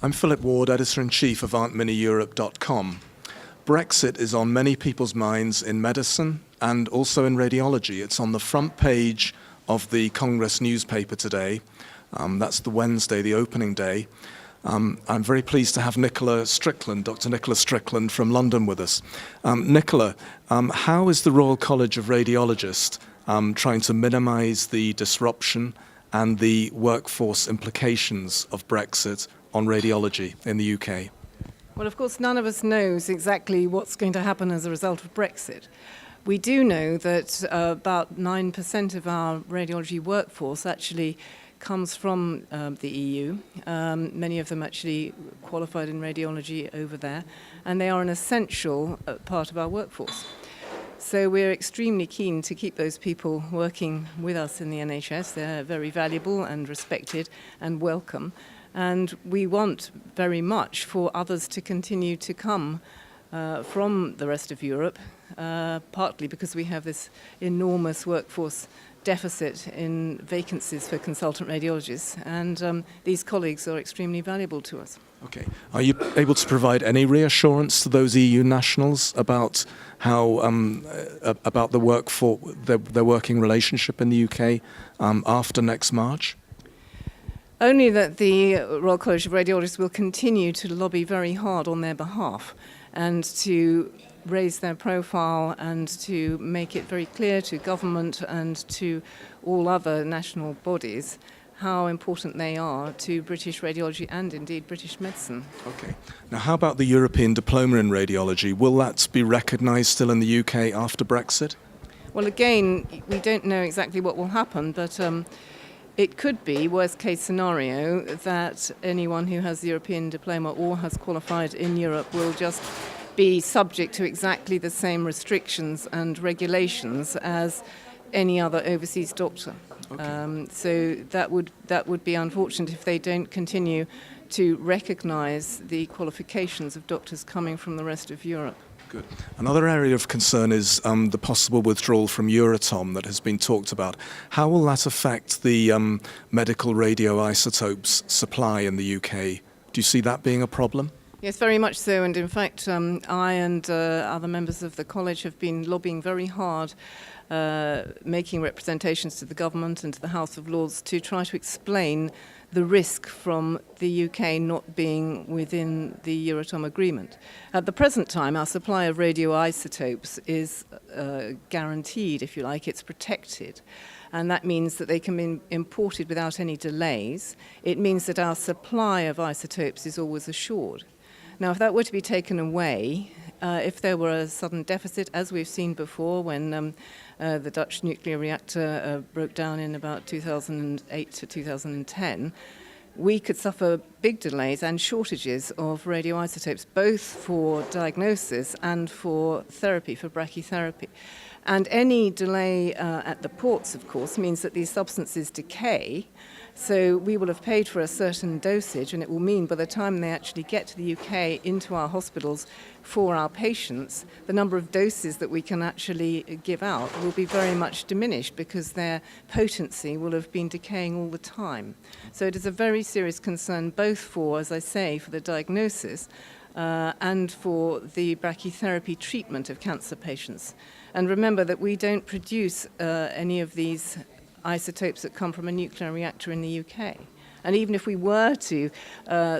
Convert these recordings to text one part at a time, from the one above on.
I'm Philip Ward, Editor-in-Chief of Aren'tManyEurope.com. Brexit is on many people's minds in medicine and also in radiology. It's on the front page of the Congress newspaper today. That's the Wednesday, the opening day. I'm very pleased to have Nicola Strickland, Dr. Nicola Strickland from London with us. Nicola, how is the Royal College of Radiologists trying to minimise the disruption and the workforce implications of Brexit on radiology in the UK? Well, of course, none of us knows exactly what's going to happen as a result of Brexit. We do know that about 9% of our radiology workforce actually comes from the EU. Many of them actually qualified in radiology over there, and they are an essential part of our workforce. So we're extremely keen to keep those people working with us in the NHS. They're very valuable and respected and welcome. And we want very much for others to continue to come from the rest of Europe, partly because we have this enormous workforce deficit in vacancies for consultant radiologists, and these colleagues are extremely valuable to us. Okay. Are you able to provide any reassurance to those EU nationals about how about their working relationship in the UK after next March? Only that the Royal College of Radiologists will continue to lobby very hard on their behalf and to raise their profile and to make it very clear to government and to all other national bodies how important they are to British radiology and indeed British medicine. Okay. Now, how about the European Diploma in Radiology? Will that be recognised still in the UK after Brexit? Well, again, we don't know exactly what will happen, but it could be, worst case scenario, that anyone who has the European diploma or has qualified in Europe will just be subject to exactly the same restrictions and regulations as any other overseas doctor. Okay. So that would be unfortunate if they don't continue to recognise the qualifications of doctors coming from the rest of Europe. Good. Another area of concern is the possible withdrawal from Euratom that has been talked about. How will that affect the medical radioisotopes supply in the UK? Do you see that being a problem? Yes, very much so. And in fact, I and other members of the college have been lobbying very hard, making representations to the government and to the House of Lords to try to explain the risk from the UK not being within the Euratom agreement. At the present time, our supply of radioisotopes is guaranteed, if you like, it's protected. And that means that they can be imported without any delays. It means that our supply of isotopes is always assured. Now, if that were to be taken away, if there were a sudden deficit, as we've seen before when the Dutch nuclear reactor broke down in about 2008 to 2010, we could suffer big delays and shortages of radioisotopes, both for diagnosis and for therapy, for brachytherapy. And any delay at the ports, of course, means that these substances decay. So we will have paid for a certain dosage, and it will mean by the time they actually get to the UK into our hospitals for our patients, the number of doses that we can actually give out will be very much diminished because their potency will have been decaying all the time. So it is a very serious concern both for, as I say, for the diagnosis and for the brachytherapy treatment of cancer patients. And remember that we don't produce any of these isotopes that come from a nuclear reactor in the UK. And even if we were to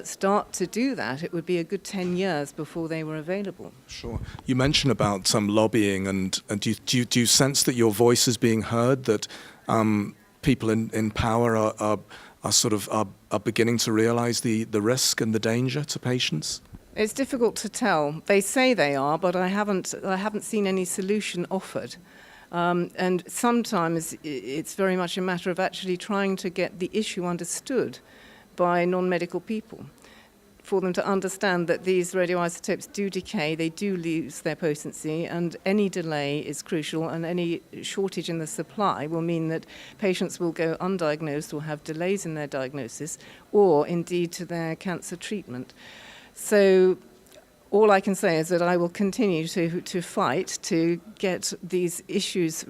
start to do that, it would be a good 10 years before they were available. Sure. You mentioned about some lobbying, and do you sense that your voice is being heard, that people in power are beginning to realise the risk and the danger to patients? It's difficult to tell. They say they are, but I haven't seen any solution offered. And sometimes it's very much a matter of actually trying to get the issue understood by non-medical people, for them to understand that these radioisotopes do decay, they do lose their potency, and any delay is crucial, and any shortage in the supply will mean that patients will go undiagnosed or have delays in their diagnosis, or indeed to their cancer treatment. So all I can say is that I will continue to fight to get these issues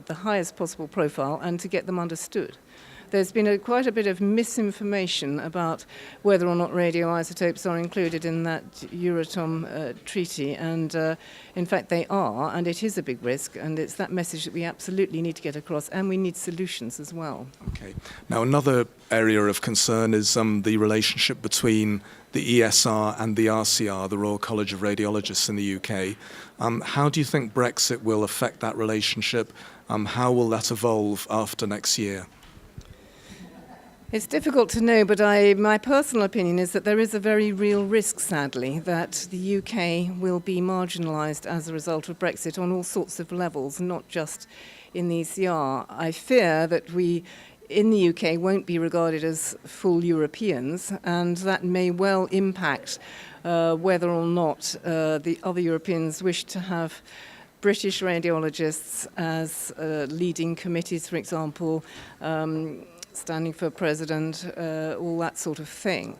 the highest possible profile and to get them understood. there's been quite a bit of misinformation about whether or not radioisotopes are included in that Euratom treaty, and in fact they are, and it is a big risk, and it's that message that we absolutely need to get across, and we need solutions as well. Okay. Now, another area of concern is the relationship between the ESR and the RCR, the Royal College of Radiologists in the UK. How do you think Brexit will affect that relationship? How will that evolve after next year? It's difficult to know, but my personal opinion is that there is a very real risk, sadly, that the UK will be marginalised as a result of Brexit on all sorts of levels, not just in the ECR. I fear that we in the UK won't be regarded as full Europeans, and that may well impact whether or not the other Europeans wish to have British radiologists as leading committees, for example, standing for president, all that sort of thing.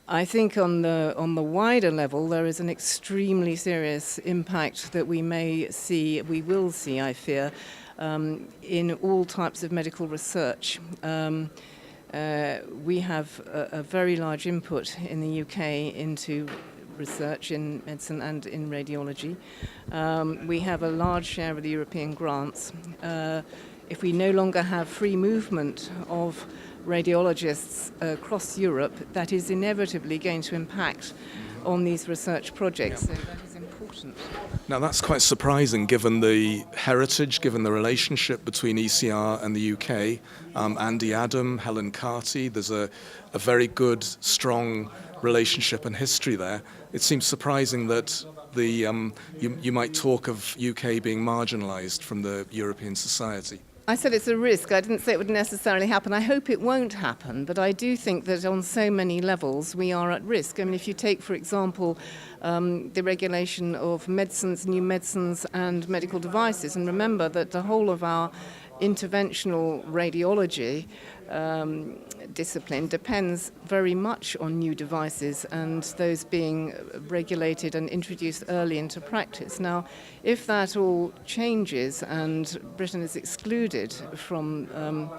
I think on the wider level, there is an extremely serious impact that we will see, I fear, in all types of medical research. We have a very large input in the UK into research in medicine and in radiology. We have a large share of the European grants. If we no longer have free movement of radiologists across Europe, that is inevitably going to impact on these research projects. So that is important. Now, that's quite surprising given the heritage, given the relationship between ECR and the UK. Andy Adam, Helen Carty, there's a very good, strong relationship and history there. It seems surprising that you might talk of UK being marginalised from the European Society. I said it's a risk. I didn't say it would necessarily happen. I hope it won't happen, but I do think that on so many levels we are at risk. I mean, if you take, for example, the regulation of medicines, new medicines and medical devices, and remember that the whole of our interventional radiology discipline depends very much on new devices and those being regulated and introduced early into practice. Now, if that all changes and Britain is excluded from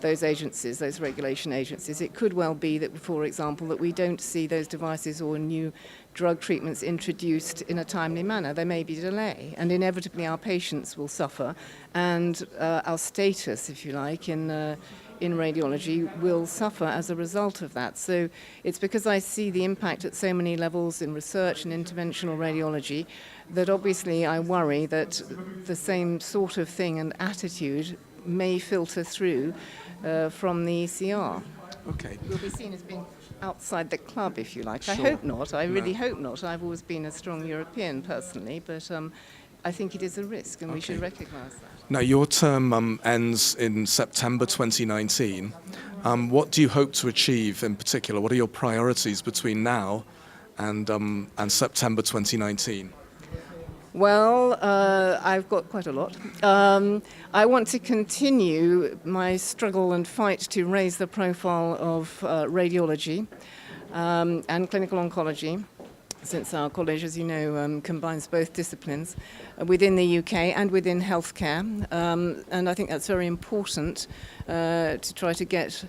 those agencies, those regulation agencies, it could well be that, for example, that we don't see those devices or new drug treatments introduced in a timely manner. There may be a delay, and inevitably our patients will suffer, and our status, if you like, in radiology will suffer as a result of that. So it's because I see the impact at so many levels in research and interventional radiology that obviously I worry that the same sort of thing and attitude may filter through from the ECR. Okay. We'll be seen as being outside the club, if you like. Sure. I hope not. I really hope not. I've always been a strong European personally, but I think it is a risk, and we should recognise that. Now, your term ends in September 2019. What do you hope to achieve in particular? What are your priorities between now and September 2019? Well, I've got quite a lot. I want to continue my struggle and fight to raise the profile of radiology and clinical oncology, since our college, as you know, combines both disciplines within the UK and within healthcare. And I think that's very important to try to get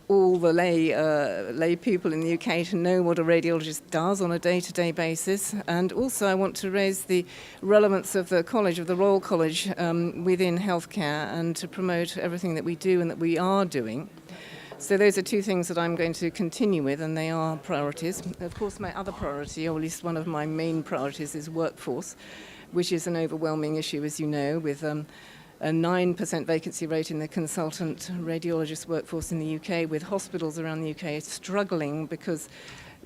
all the lay people in the UK to know what a radiologist does on a day-to-day basis. And also I want to raise the relevance of the college, of the Royal College, within healthcare, and to promote everything that we do and that we are doing. So those are two things that I'm going to continue with, and they are priorities. Of course, my other priority, or at least one of my main priorities, is workforce, which is an overwhelming issue, as you know, with a 9% vacancy rate in the consultant radiologist workforce in the UK, with hospitals around the UK struggling because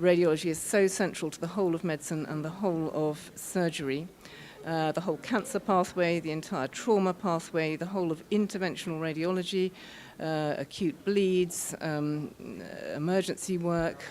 radiology is so central to the whole of medicine and the whole of surgery. The whole cancer pathway, the entire trauma pathway, the whole of interventional radiology, acute bleeds, emergency work,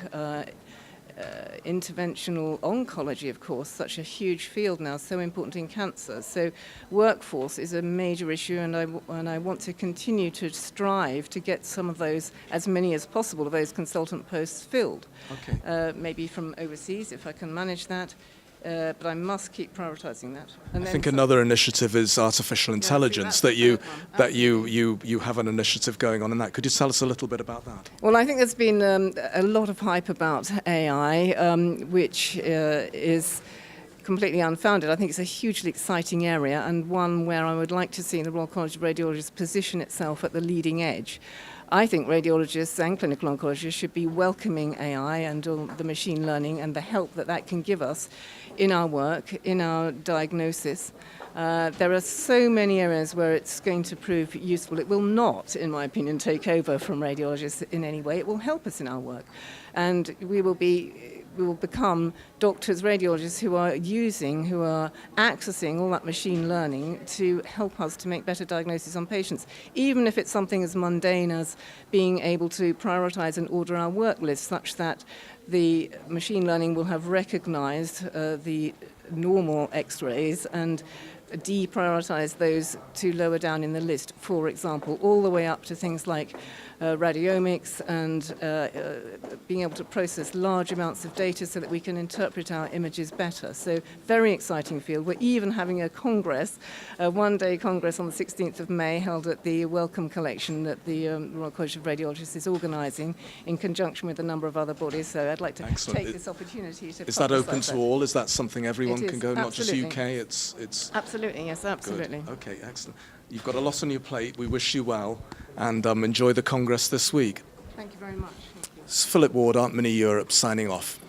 interventional oncology, of course, such a huge field now, so important in cancer. So workforce is a major issue, and I want to continue to strive to get some of those, as many as possible, of those consultant posts filled. Okay. Maybe from overseas, if I can manage that. but I must keep prioritising that. And I then think some- another initiative is artificial intelligence, that's the third one. you have an initiative going on in that. Could you tell us a little bit about that? Well, I think there's been a lot of hype about AI, which is completely unfounded. I think it's a hugely exciting area, and one where I would like to see the Royal College of Radiologists position itself at the leading edge. I think radiologists and clinical oncologists should be welcoming AI and all the machine learning and the help that that can give us in our work, in our diagnosis. There are so many areas where it's going to prove useful. It will not, in my opinion, take over from radiologists in any way. It will help us in our work. And we will become doctors, radiologists who are accessing all that machine learning to help us to make better diagnoses on patients, even if it's something as mundane as being able to prioritize and order our work list such that the machine learning will have recognized the normal x-rays and deprioritize those to lower down in the list, for example, all the way up to things like radiomics and being able to process large amounts of data so that we can interpret our images better. So very exciting field. We're even having a congress, a one-day congress on the 16th of May held at the Wellcome Collection that the Royal College of Radiologists is organising in conjunction with a number of other bodies. So I'd like to take this opportunity to... Is that open to all? Is that something everyone can go, not just UK? It's absolutely, yes, absolutely. Good. Okay, excellent. You've got a lot on your plate. We wish you well, and enjoy the Congress this week. Thank you very much. Thank you. It's Philip Ward, Aunt Mini Europe, signing off.